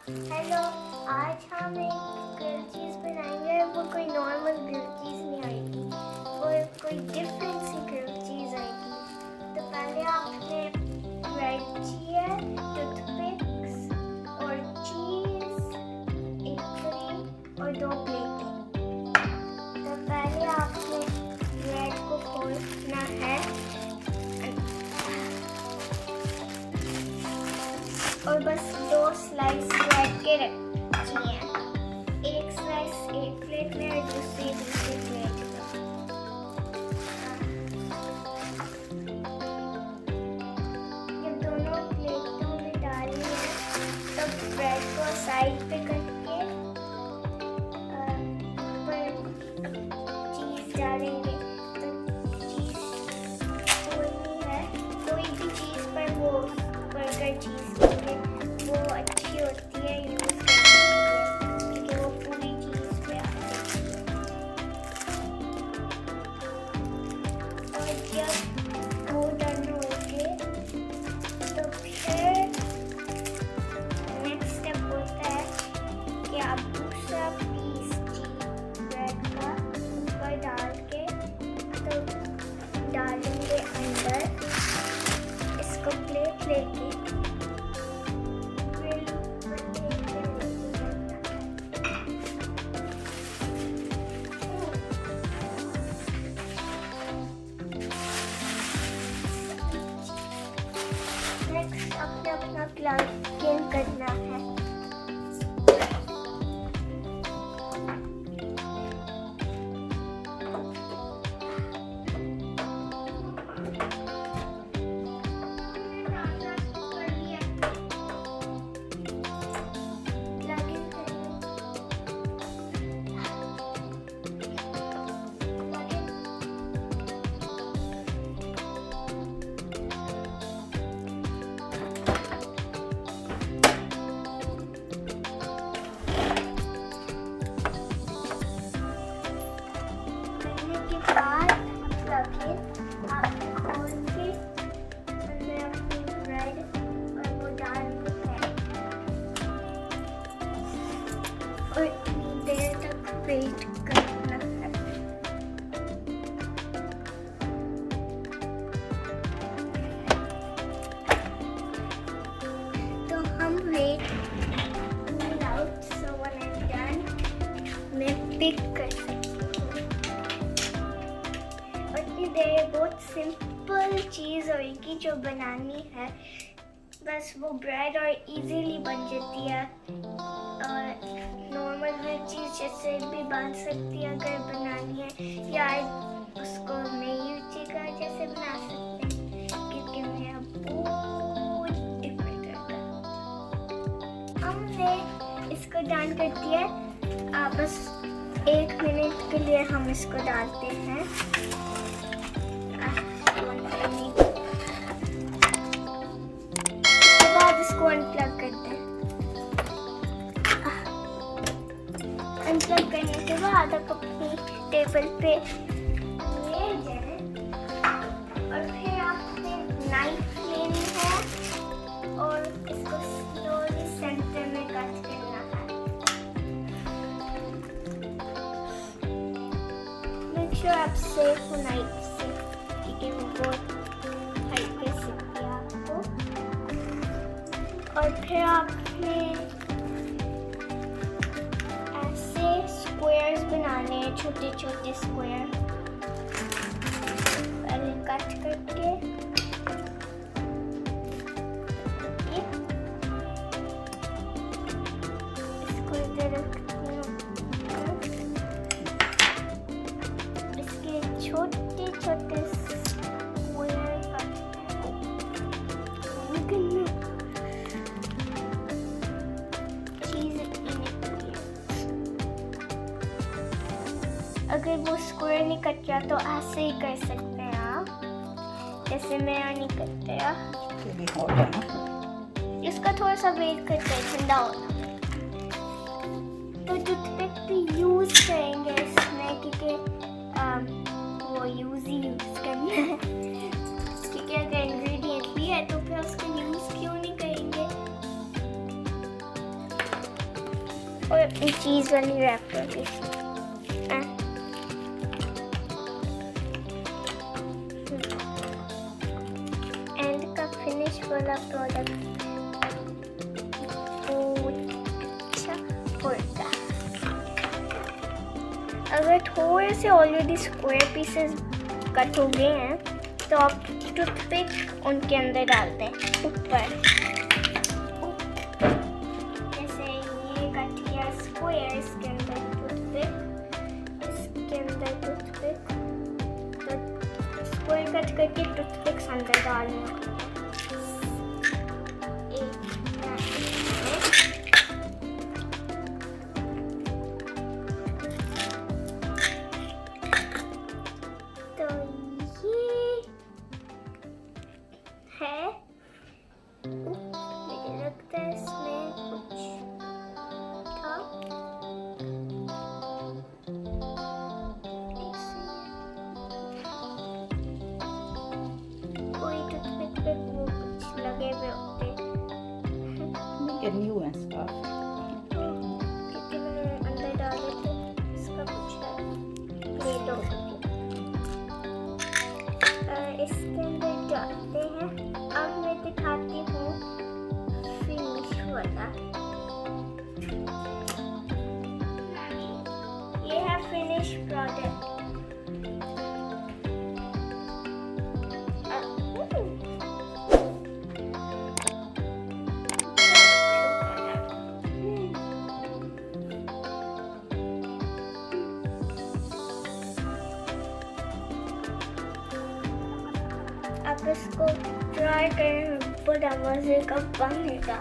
Hello, आज हम एक ग्रिल चीज़ बनाएंगे। वो कोई नॉर्मल ग्रिल चीज़ नहीं आएगी, वो कोई डिफरेंट सी ग्रिल चीज़ आएगी। तो पहले आपने ब्रेड चाहिए, टूथपिक्स और चीज़, एक क्रीम और 2 प्लेटें। तो पहले आपने ब्रेड को खोलना है और बस 2 स्लाइस ब्रेड के रखनी है। एक स्लाइस एक प्लेट में और दूसरी प्लेट में। जब दोनों प्लेटों में डाली है तो ब्रेड को साइड पे करके ऊपर चीज़ डालेंगे। तो चीज़ कोई है, कोई भी चीज़ पर वो बर्गर चीज़ वो अच्छी होती है यूज़ करने के लिए, क्योंकि वो पूरी चीज़ पे आती है। और जब वो डन हो गए तो फिर नेक्स्ट स्टेप होता है कि आप दूसरा पीस ब्रेड का ऊपर डाल के तो डालेंगे अंदर। इसको प्लेट लेके अपना प्लग करना है। और इतनी देर तक वेट करना है। तो हम wait out, so when I am done मैं पिक कर सकती हूँ। और इतनी देर बहुत सिंपल चीज़ होगी जो बनानी है, बस वो ब्रेड और इजीली बन जाती है। और नॉर्मल चीज़ जैसे भी बन सकती है अगर बनानी है, या उसको नहीं जगह जैसे बना सकते हैं, क्योंकि मेरा बहुत डिफरेंट रहता है। हमने इसको डन कर दिया है। बस 1 मिनट के लिए हम इसको डालते हैं। उसके बाद इसको अनप्लग करते हैं। अनप्लग करने के बाद आप अपनी टेबल पे ले जाएं और फिर आपने नाइफ लेनी है और इसको स्लोली सेंटर में कट करना है। मेक श्योर आप सेफ हो नाइफ से, क्योंकि वो बहुत हाइट पे सकती है आपको। और फिर आपने स्क्वायर्स बनाने हैं, छोटे छोटे स्क्वायर पहले कट करके। इसको इधर रखती हूँ। इसके छोटे छोटे स्क्वायर करना अगर वो स्क्वायर नहीं कट रहा तो ऐसे ही कर सकते हैं आप, जैसे मेरा नहीं कट रहा। इसका थोड़ा सा वेट करते हैं ठंडा होना। तो टूथपिक भी यूज़ करेंगे इसमें, क्योंकि वो यूज़ करना है। क्योंकि अगर इंग्रेडिएंट भी है तो फिर उसका यूज़ क्यों नहीं करेंगे। और अपनी चीज़ वाली रैपर भी। एंड का फिनिश वाला प्रोडक्ट अच्छा होगा। अगर थोड़े से ऑलरेडी स्क्वायर पीसेस कट हो गए हैं तो आप टूथपिक उनके अंदर डालते हैं ऊपर। जैसे ये कट किया स्क्वायर, इसके अंदर टूथपिक, इसके अंदर टूथपिक, तो स्क्वायर कट करके टूथपिक्स अंदर डालना। मुझे लगता है इसमें कुछ था। कोई टूथपिक पे वो कुछ लगे हुए होते न्यू है स्टाफ, क्योंकि मैंने अंदर डाले थे। इसका कुछ है प्लेट ऑफ इसके अंदर डालते हैं। अब मैं दिखाती हूँ फिनिश वाला। ये है फिनिश प्रोडक्ट। आप इसको ट्राई करें, बड़ा मजे का बनेगा।